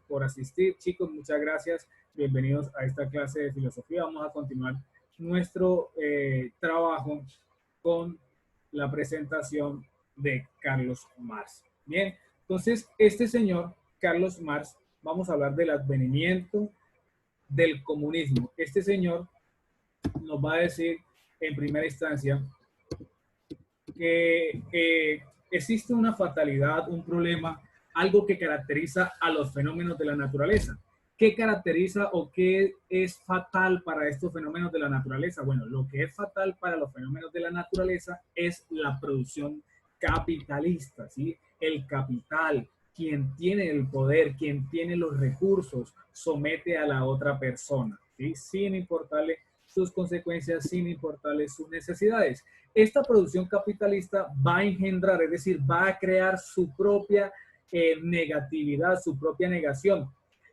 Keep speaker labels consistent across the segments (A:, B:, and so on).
A: por asistir. Chicos, muchas gracias. Bienvenidos a esta clase de filosofía. Vamos a continuar nuestro trabajo con la presentación de Carlos Marx. Bien, entonces este señor, Carlos Marx, vamos a hablar del advenimiento del comunismo. Este señor nos va a decir en primera instancia que existe una fatalidad, un problema, algo que caracteriza a los fenómenos de la naturaleza. ¿Qué caracteriza o qué es fatal para estos fenómenos de la naturaleza? Bueno, lo que es fatal para los fenómenos de la naturaleza es la producción capitalista, ¿sí? El capital, quien tiene el poder, quien tiene los recursos, somete a la otra persona, ¿sí? Sin importarle sus consecuencias, sin importarle sus necesidades. Esta producción capitalista va a engendrar, es decir, va a crear su propia negatividad, su propia negación.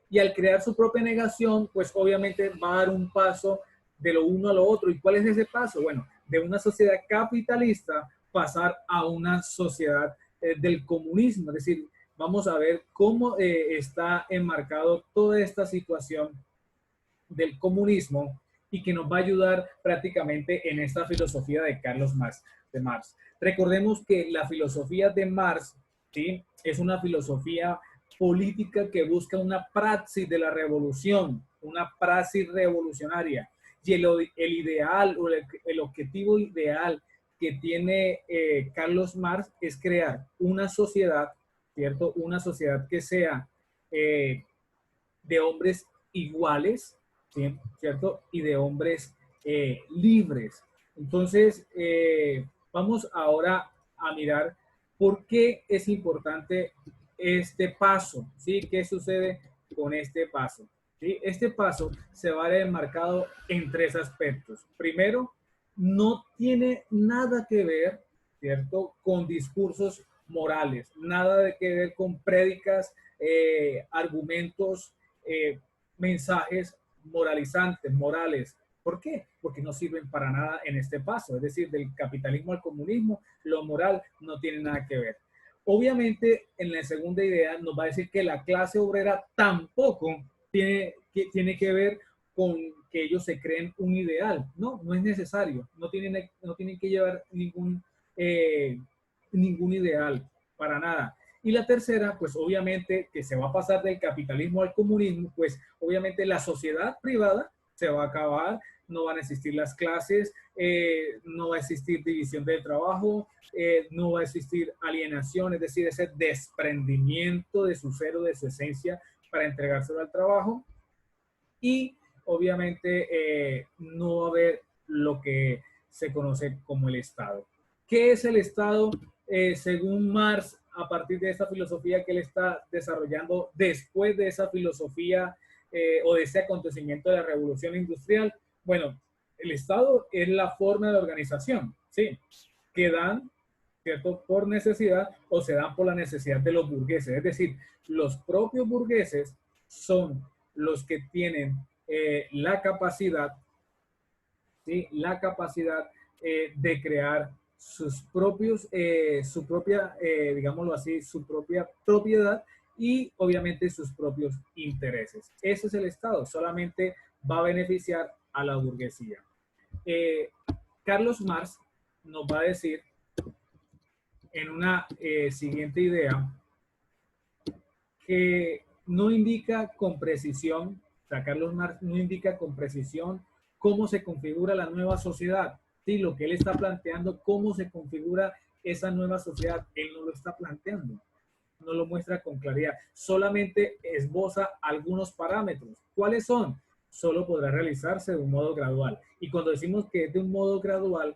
A: Y al crear su propia negación, pues obviamente va a dar un paso de lo uno a lo otro. ¿Y cuál es ese paso? Bueno, de una sociedad capitalista pasar a una sociedad del comunismo. Es decir, vamos a ver cómo está enmarcado toda esta situación del comunismo y que nos va a ayudar prácticamente en esta filosofía de Carlos Marx. Recordemos que la filosofía de Marx, ¿sí?, es una filosofía política que busca una praxis de la revolución, una praxis revolucionaria. Y el ideal o el objetivo ideal que tiene Carlos Marx es crear una sociedad, ¿cierto? Una sociedad que sea de hombres iguales, ¿sí? ¿Cierto? Y de hombres libres. Entonces, vamos ahora a mirar por qué es importante este paso, ¿sí? ¿Qué sucede con este paso? ¿Sí? Este paso se va a ver enmarcado en tres aspectos. Primero, no tiene nada que ver, ¿cierto?, con discursos morales, nada que ver con prédicas, argumentos, mensajes moralizantes, morales. ¿Por qué? Porque no sirven para nada en este paso. Es decir, del capitalismo al comunismo, lo moral no tiene nada que ver. Obviamente, en la segunda idea nos va a decir que la clase obrera tampoco tiene que ver con que ellos se creen un ideal. No, no es necesario. No tienen que llevar ningún ideal, para nada. Y la tercera, pues obviamente que se va a pasar del capitalismo al comunismo, pues obviamente la sociedad privada se va a acabar, no van a existir las clases, no va a existir división del trabajo, no va a existir alienación, es decir, ese desprendimiento de su ser o de su esencia para entregárselo al trabajo. Y obviamente no va a haber lo que se conoce como el Estado. ¿Qué es el Estado? Según Marx, a partir de esa filosofía que él está desarrollando después de esa filosofía o de ese acontecimiento de la revolución industrial, bueno, el Estado es la forma de organización, ¿sí?, que dan, ¿cierto?, por necesidad o se dan por la necesidad de los burgueses. Es decir, los propios burgueses son los que tienen la capacidad, ¿sí?, la capacidad de crear sus propios, su propia, digámoslo así, su propia propiedad y obviamente sus propios intereses. Ese es el Estado, solamente va a beneficiar a la burguesía. Carlos Marx nos va a decir en una siguiente idea que no indica con precisión, o sea, Carlos Marx no indica con precisión cómo se configura la nueva sociedad. Sí, lo que él está planteando, cómo se configura esa nueva sociedad, él no lo está planteando, no lo muestra con claridad, solamente esboza algunos parámetros. ¿Cuáles son? Solo podrá realizarse de un modo gradual. Y cuando decimos que es de un modo gradual,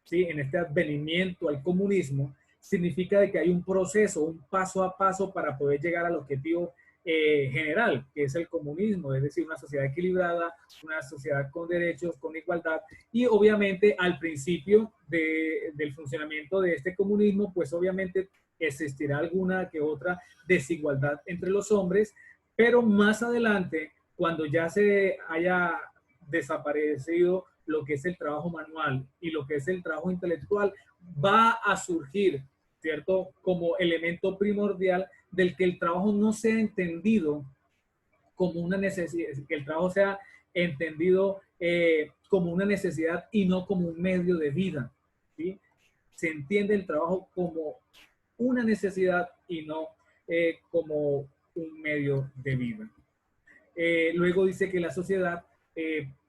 A: ¿sí?, en este advenimiento al comunismo, significa de que hay un proceso, un paso a paso para poder llegar al objetivo general, que es el comunismo, es decir, una sociedad equilibrada, una sociedad con derechos, con igualdad, y obviamente al principio del funcionamiento de este comunismo, pues obviamente existirá alguna que otra desigualdad entre los hombres, pero más adelante, cuando ya se haya desaparecido lo que es el trabajo manual y lo que es el trabajo intelectual, va a surgir, ¿cierto?, como elemento primordial del que el trabajo no sea entendido como una necesidad, que el trabajo sea entendido como una necesidad y no como un medio de vida, ¿sí? Se entiende el trabajo como una necesidad y no como un medio de vida. Luego dice que la sociedad,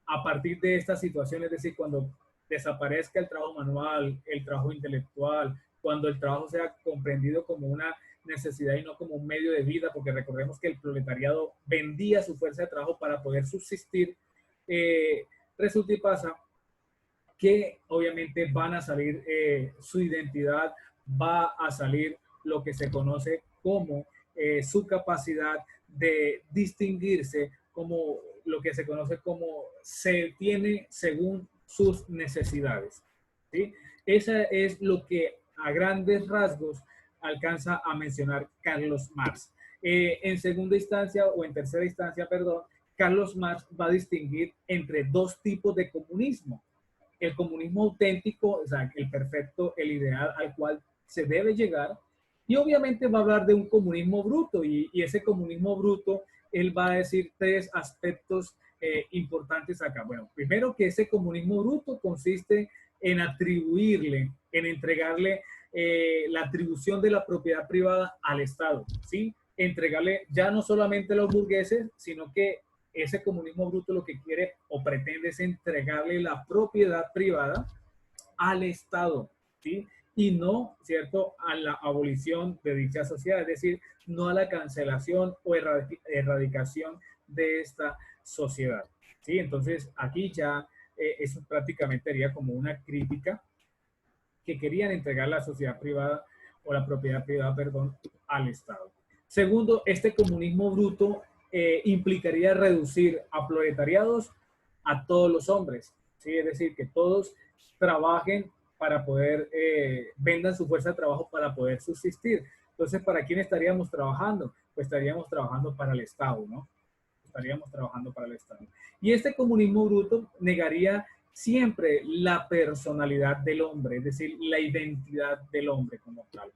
A: a partir de esta situación, es decir, cuando desaparezca el trabajo manual, el trabajo intelectual, cuando el trabajo sea comprendido como una necesidad y no como un medio de vida, porque recordemos que el proletariado vendía su fuerza de trabajo para poder subsistir, resulta y pasa que obviamente van a salir su identidad, va a salir lo que se conoce como su capacidad de distinguirse, como lo que se conoce como se tiene según sus necesidades. ¿Sí? Esa es lo que a grandes rasgos alcanza a mencionar Carlos Marx. En segunda instancia o en tercera instancia, perdón, Carlos Marx va a distinguir entre dos tipos de comunismo: el comunismo auténtico, o sea, el perfecto, el ideal al cual se debe llegar, y obviamente va a hablar de un comunismo bruto, y ese comunismo bruto, él va a decir tres aspectos importantes acá. Bueno, primero, que ese comunismo bruto consiste en atribuirle, en entregarle la atribución de la propiedad privada al Estado, ¿sí? Entregarle ya no solamente a los burgueses, sino que ese comunismo bruto lo que quiere o pretende es entregarle la propiedad privada al Estado, ¿sí? Y no, ¿cierto?, a la abolición de dicha sociedad, es decir, no a la cancelación o erradicación de esta sociedad, ¿sí? Entonces, aquí ya eso prácticamente sería como una crítica que querían entregar la sociedad privada o la propiedad privada, perdón, al Estado. Segundo, este comunismo bruto implicaría reducir a proletariados a todos los hombres, ¿sí? Es decir, que todos trabajen para poder, vendan su fuerza de trabajo para poder subsistir. Entonces, ¿para quién estaríamos trabajando? Pues estaríamos trabajando para el Estado, ¿no? Estaríamos trabajando para el Estado. Y este comunismo bruto negaría siempre la personalidad del hombre, es decir, la identidad del hombre como tal.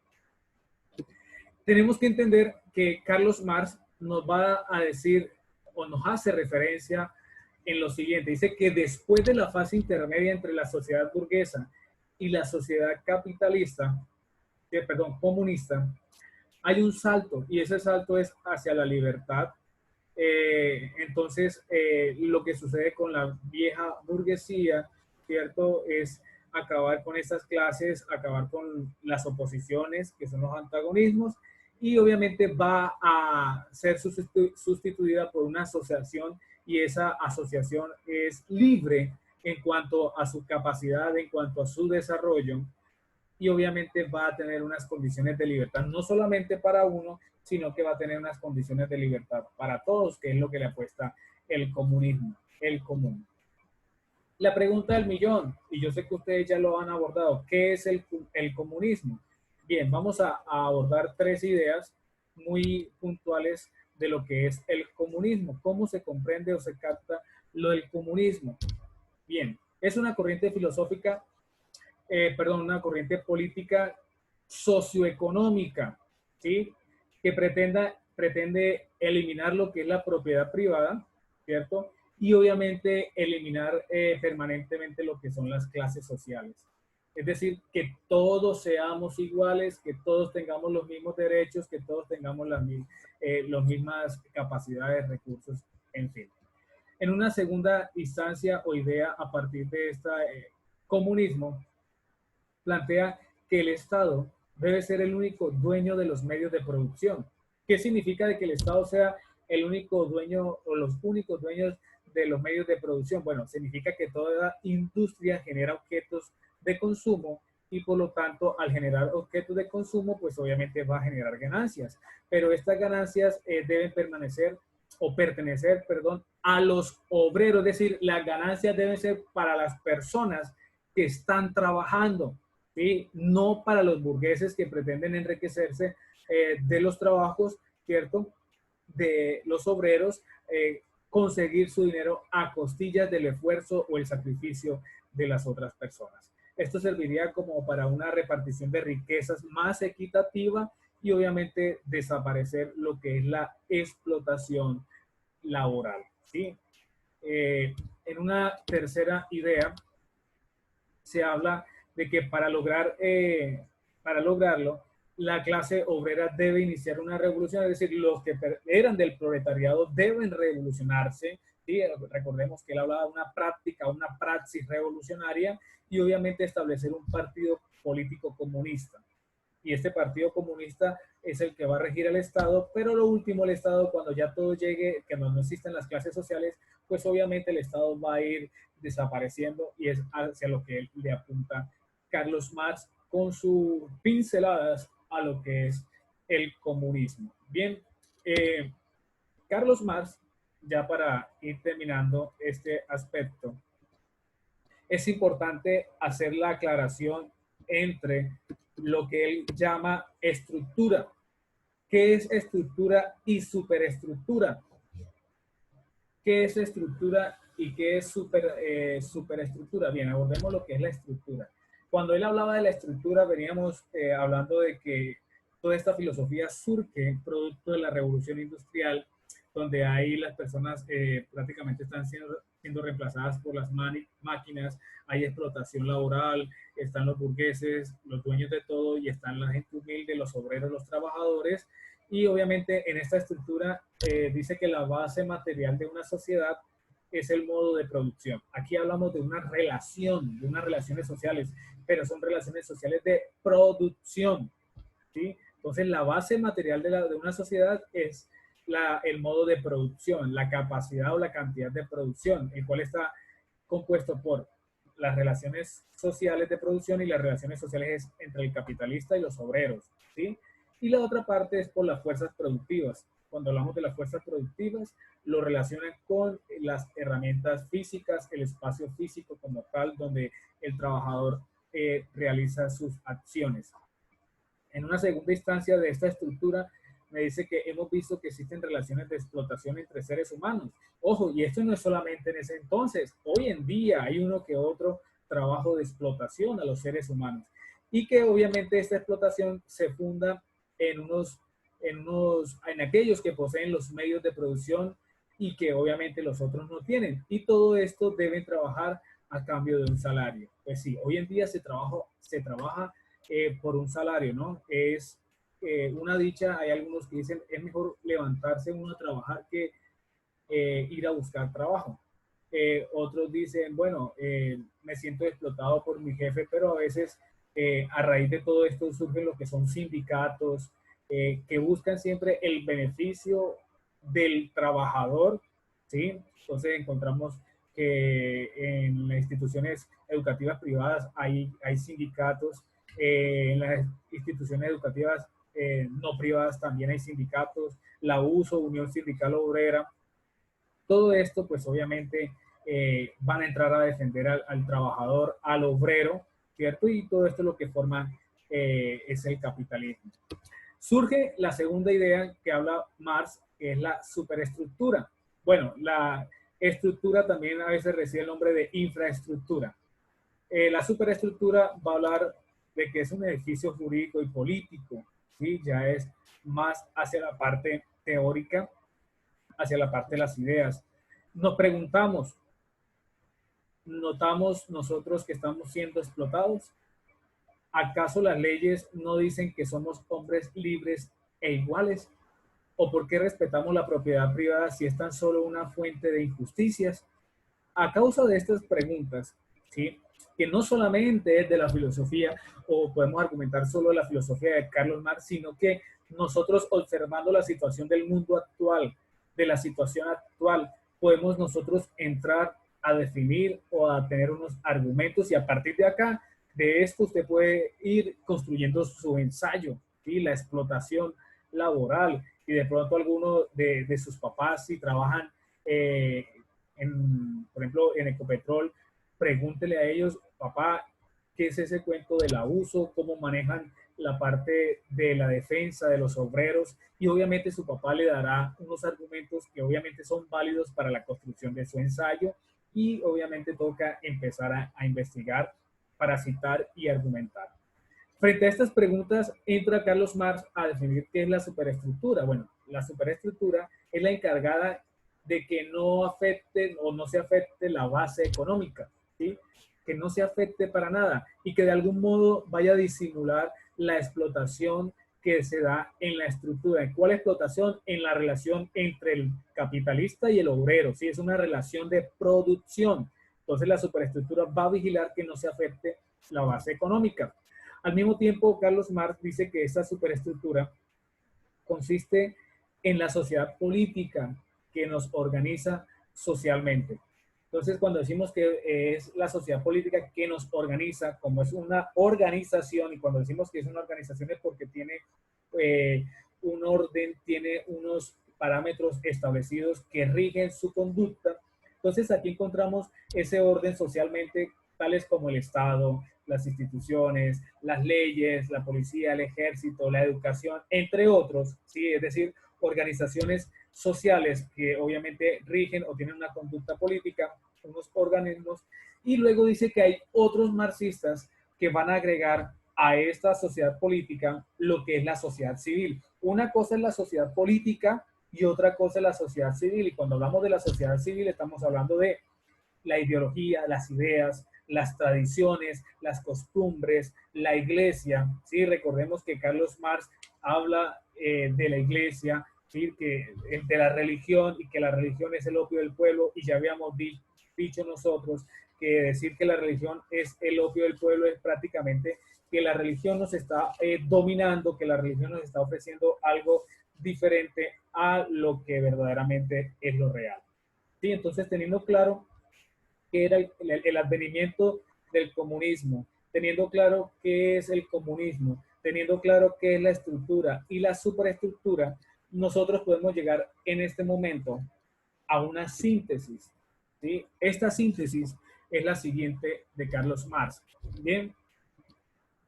A: Tenemos que entender que Carlos Marx nos va a decir o nos hace referencia en lo siguiente. Dice que después de la fase intermedia entre la sociedad burguesa y la sociedad capitalista, perdón, comunista, hay un salto, y ese salto es hacia la libertad. Entonces, lo que sucede con la vieja burguesía, ¿cierto?, es acabar con estas clases, acabar con las oposiciones, que son los antagonismos, y obviamente va a ser sustituida por una asociación, y esa asociación es libre en cuanto a su capacidad, en cuanto a su desarrollo, y obviamente va a tener unas condiciones de libertad, no solamente para uno, sino que va a tener unas condiciones de libertad para todos, que es lo que le apuesta el comunismo, el común. La pregunta del millón, y yo sé que ustedes ya lo han abordado, ¿qué es el comunismo? Bien, vamos a abordar tres ideas muy puntuales de lo que es el comunismo. ¿Cómo se comprende o se capta lo del comunismo? Bien, es una corriente filosófica, una corriente política socioeconómica, ¿sí?, que pretende eliminar lo que es la propiedad privada, ¿cierto? Y obviamente eliminar permanentemente lo que son las clases sociales. Es decir, que todos seamos iguales, que todos tengamos los mismos derechos, que todos tengamos las mismas capacidades, recursos, en fin. En una segunda instancia o idea a partir de este comunismo, plantea que el Estado debe ser el único dueño de los medios de producción. ¿Qué significa de que el Estado sea el único dueño o los únicos dueños de los medios de producción? Bueno, significa que toda industria genera objetos de consumo, y por lo tanto, al generar objetos de consumo, pues obviamente va a generar ganancias. Pero estas ganancias deben pertenecer, a los obreros, es decir, las ganancias deben ser para las personas que están trabajando, ¿sí? No para los burgueses que pretenden enriquecerse de los trabajos, ¿cierto?, de los obreros, conseguir su dinero a costillas del esfuerzo o el sacrificio de las otras personas. Esto serviría como para una repartición de riquezas más equitativa y obviamente desaparecer lo que es la explotación laboral, ¿sí? En una tercera idea se habla de que para lograrlo, la clase obrera debe iniciar una revolución, es decir, los que eran del proletariado deben revolucionarse. ¿Sí? Recordemos que él hablaba de una práctica, una praxis revolucionaria y obviamente establecer un partido político comunista. Y este partido comunista es el que va a regir el Estado, pero lo último, el Estado, cuando ya todo llegue, que no existen las clases sociales, pues obviamente el Estado va a ir desapareciendo y es hacia lo que él le apunta Carlos Marx con sus pinceladas a lo que es el comunismo. Bien, Carlos Marx, ya para ir terminando este aspecto, es importante hacer la aclaración entre lo que él llama estructura. ¿Qué es estructura y superestructura? ¿Qué es estructura y qué es superestructura? Bien, abordemos lo que es la estructura. Cuando él hablaba de la estructura, veníamos hablando de que toda esta filosofía surge producto de la revolución industrial, donde ahí las personas prácticamente están siendo reemplazadas por las máquinas, hay explotación laboral, están los burgueses, los dueños de todo, y están la gente humilde, los obreros, los trabajadores, y obviamente en esta estructura dice que la base material de una sociedad es el modo de producción. Aquí hablamos de una relación, de unas relaciones sociales, pero son relaciones sociales de producción, ¿sí? Entonces la base material de una sociedad es el modo de producción, la capacidad o la cantidad de producción, el cual está compuesto por las relaciones sociales de producción y las relaciones sociales entre el capitalista y los obreros, ¿sí? Y la otra parte es por las fuerzas productivas. Cuando hablamos de las fuerzas productivas, lo relacionan con las herramientas físicas, el espacio físico como tal, donde el trabajador realiza sus acciones. En una segunda instancia de esta estructura, me dice que hemos visto que existen relaciones de explotación entre seres humanos. Ojo, y esto no es solamente en ese entonces. Hoy en día hay uno que otro trabajo de explotación a los seres humanos. Y que obviamente esta explotación se funda en aquellos que poseen los medios de producción y que obviamente los otros no tienen. Y todo esto deben trabajar a cambio de un salario. Pues sí, hoy en día se trabaja por un salario, ¿no? Es una dicha, hay algunos que dicen, es mejor levantarse uno a trabajar que ir a buscar trabajo. Otros dicen, bueno, me siento explotado por mi jefe, pero a veces a raíz de todo esto surgen lo que son sindicatos que buscan siempre el beneficio del trabajador, ¿sí? Entonces encontramos que en las instituciones educativas privadas hay sindicatos, en las instituciones educativas no privadas también hay sindicatos, la USO, Unión Sindical Obrera. Todo esto, pues obviamente van a entrar a defender al trabajador, al obrero, ¿cierto? Y todo esto lo que forma es el capitalismo. Surge la segunda idea que habla Marx, que es la superestructura. Bueno, la estructura también a veces recibe el nombre de infraestructura. La superestructura va a hablar de que es un edificio jurídico y político, ¿sí? Ya es más hacia la parte teórica, hacia la parte de las ideas. Nos preguntamos, ¿notamos nosotros que estamos siendo explotados? ¿Acaso las leyes no dicen que somos hombres libres e iguales? ¿O por qué respetamos la propiedad privada si es tan solo una fuente de injusticias? A causa de estas preguntas, ¿sí? Que no solamente es de la filosofía, o podemos argumentar solo de la filosofía de Carlos Marx, sino que nosotros observando la situación del mundo actual, de la situación actual, podemos nosotros entrar a definir o a tener unos argumentos y a partir de acá, de esto usted puede ir construyendo su ensayo, ¿sí? La explotación laboral y de pronto alguno de sus papás si trabajan por ejemplo, en Ecopetrol, pregúntele a ellos, papá, ¿qué es ese cuento del abuso? ¿Cómo manejan la parte de la defensa de los obreros? Y obviamente su papá le dará unos argumentos que obviamente son válidos para la construcción de su ensayo y obviamente toca empezar a investigar para citar y argumentar. Frente a estas preguntas, entra Carlos Marx a definir qué es la superestructura. Bueno, la superestructura es la encargada de que no afecte o no se afecte la base económica, ¿sí? Que no se afecte para nada y que de algún modo vaya a disimular la explotación que se da en la estructura. ¿En cuál explotación? En la relación entre el capitalista y el obrero, ¿sí? Es una relación de producción. Entonces la superestructura va a vigilar que no se afecte la base económica. Al mismo tiempo, Carlos Marx dice que esta superestructura consiste en la sociedad política que nos organiza socialmente. Entonces, cuando decimos que es la sociedad política que nos organiza, como es una organización, y cuando decimos que es una organización es porque tiene un orden, tiene unos parámetros establecidos que rigen su conducta. Entonces, aquí encontramos ese orden socialmente, tales como el Estado, las instituciones, las leyes, la policía, el ejército, la educación, entre otros, ¿sí? Es decir, organizaciones sociales que obviamente rigen o tienen una conducta política, unos organismos, y luego dice que hay otros marxistas que van a agregar a esta sociedad política lo que es la sociedad civil. Una cosa es la sociedad política y otra cosa es la sociedad civil, y cuando hablamos de la sociedad civil estamos hablando de la ideología, las ideas, las tradiciones, las costumbres, la iglesia, ¿sí? Recordemos que Carlos Marx habla de la iglesia, ¿sí? Que, de la religión, y que la religión es el opio del pueblo, y ya habíamos dicho nosotros que decir que la religión es el opio del pueblo es prácticamente que la religión nos está dominando, que la religión nos está ofreciendo algo diferente a lo que verdaderamente es lo real. ¿Sí? Entonces, teniendo claro qué era el advenimiento del comunismo, teniendo claro qué es el comunismo, teniendo claro qué es la estructura y la superestructura, nosotros podemos llegar en este momento a una síntesis, ¿sí? Esta síntesis es la siguiente de Carlos Marx. Bien,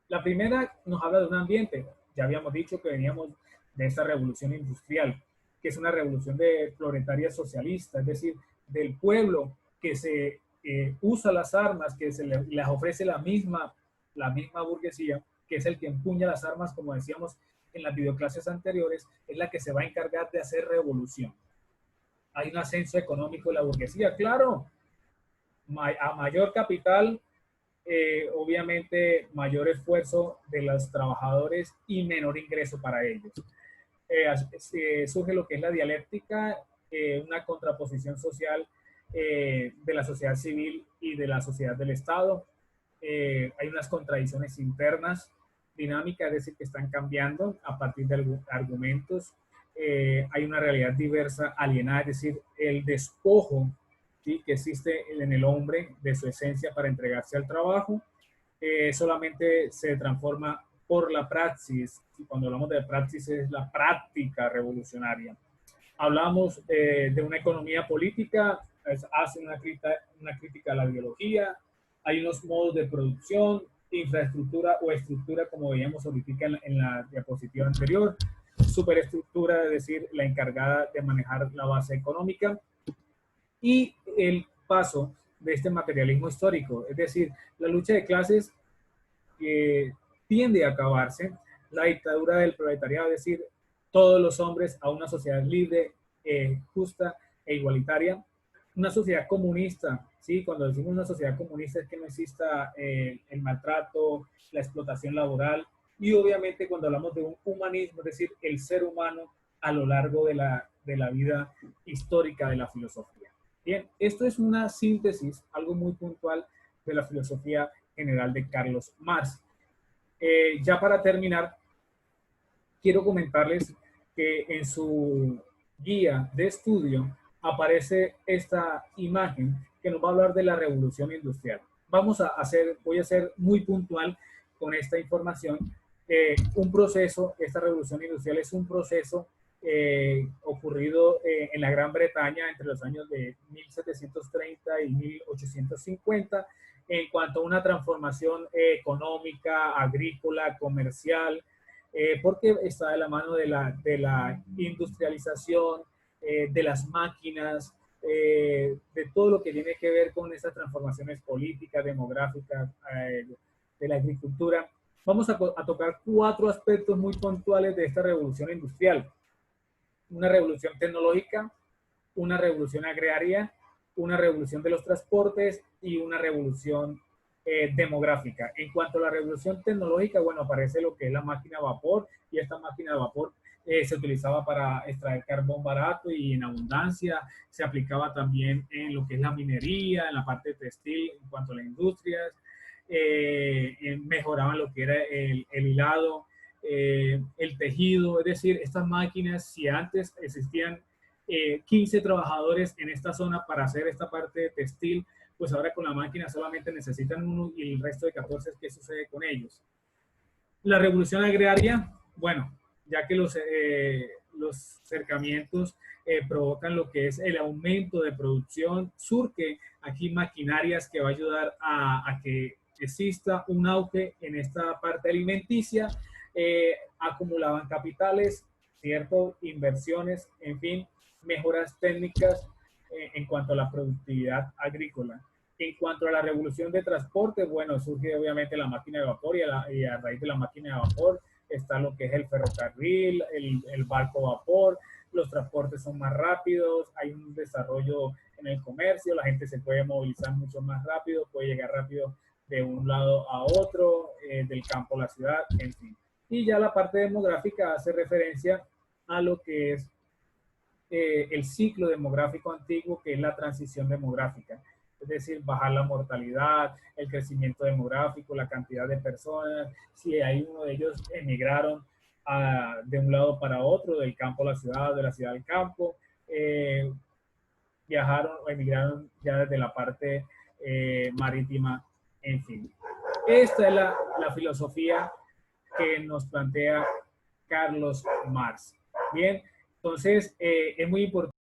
A: la primera nos habla de un ambiente. Ya habíamos dicho que veníamos de esta revolución industrial, que es una revolución de proletaria socialista, es decir, del pueblo que se usa las armas, que se las ofrece la misma burguesía, que es el que empuña las armas, como decíamos en las videoclases anteriores, es la que se va a encargar de hacer revolución. Hay un ascenso económico de la burguesía, claro, a mayor capital, obviamente mayor esfuerzo de los trabajadores y menor ingreso para ellos. Surge lo que es la dialéctica, una contraposición social de la sociedad civil y de la sociedad del Estado. Hay unas contradicciones internas, dinámicas, es decir, que están cambiando a partir de argumentos. Hay una realidad diversa, alienada, es decir, el despojo, ¿sí? Que existe en el hombre de su esencia para entregarse al trabajo, solamente se transforma por la praxis. Y cuando hablamos de praxis es la práctica revolucionaria. Hablamos de una economía política, hace una crítica a la biología, hay unos modos de producción, infraestructura o estructura, como veíamos ahorita en la diapositiva anterior, superestructura, es decir, la encargada de manejar la base económica, y el paso de este materialismo histórico, es decir, la lucha de clases que tiende a acabarse, la dictadura del proletariado, es decir, todos los hombres a una sociedad libre, justa e igualitaria, una sociedad comunista, ¿sí? Cuando decimos una sociedad comunista es que no exista el maltrato, la explotación laboral, y obviamente cuando hablamos de un humanismo, es decir, el ser humano a lo largo de la vida histórica de la filosofía. Bien, esto es una síntesis, algo muy puntual de la filosofía general de Carlos Marx. Ya para terminar, quiero comentarles que en su guía de estudio aparece esta imagen que nos va a hablar de la revolución industrial. Voy a ser muy puntual con esta información. Un proceso, esta revolución industrial es un proceso ocurrido en la Gran Bretaña entre los años de 1730 y 1850 en cuanto a una transformación económica, agrícola, comercial, porque está de la mano de la industrialización, de las máquinas, de todo lo que tiene que ver con esas transformaciones políticas, demográficas, de la agricultura. Vamos a tocar 4 aspectos muy puntuales de esta revolución industrial. Una revolución tecnológica, una revolución agraria, una revolución de los transportes y una revolución demográfica. En cuanto a la revolución tecnológica, bueno, aparece lo que es la máquina a vapor, y esta máquina de vapor se utilizaba para extraer carbón barato y en abundancia. Se aplicaba también en lo que es la minería, en la parte textil, en cuanto a las industrias. Mejoraban lo que era el hilado, el tejido. Es decir, estas máquinas, si antes existían 15 trabajadores en esta zona para hacer esta parte de textil, pues ahora con la máquina solamente necesitan uno y el resto de 14, ¿qué sucede con ellos? La revolución agraria, bueno, ya que los cercamientos provocan lo que es el aumento de producción, surge aquí maquinarias que va a ayudar a que exista un auge en esta parte alimenticia. Acumulaban capitales, cierto, inversiones, en fin, mejoras técnicas en cuanto a la productividad agrícola. En cuanto a la revolución de transporte, bueno, surge obviamente la máquina de vapor y a raíz de la máquina de vapor está lo que es el ferrocarril, el barco vapor, los transportes son más rápidos, hay un desarrollo en el comercio, la gente se puede movilizar mucho más rápido, puede llegar rápido de un lado a otro, del campo a la ciudad, en fin. Y ya la parte demográfica hace referencia a lo que es el ciclo demográfico antiguo, que es la transición demográfica. Es decir, bajar la mortalidad, el crecimiento demográfico, la cantidad de personas, si hay uno de ellos emigraron de un lado para otro, del campo a la ciudad, de la ciudad al campo, viajaron o emigraron ya desde la parte marítima, en fin. Esta es la filosofía que nos plantea Carlos Marx. Bien, entonces es muy importante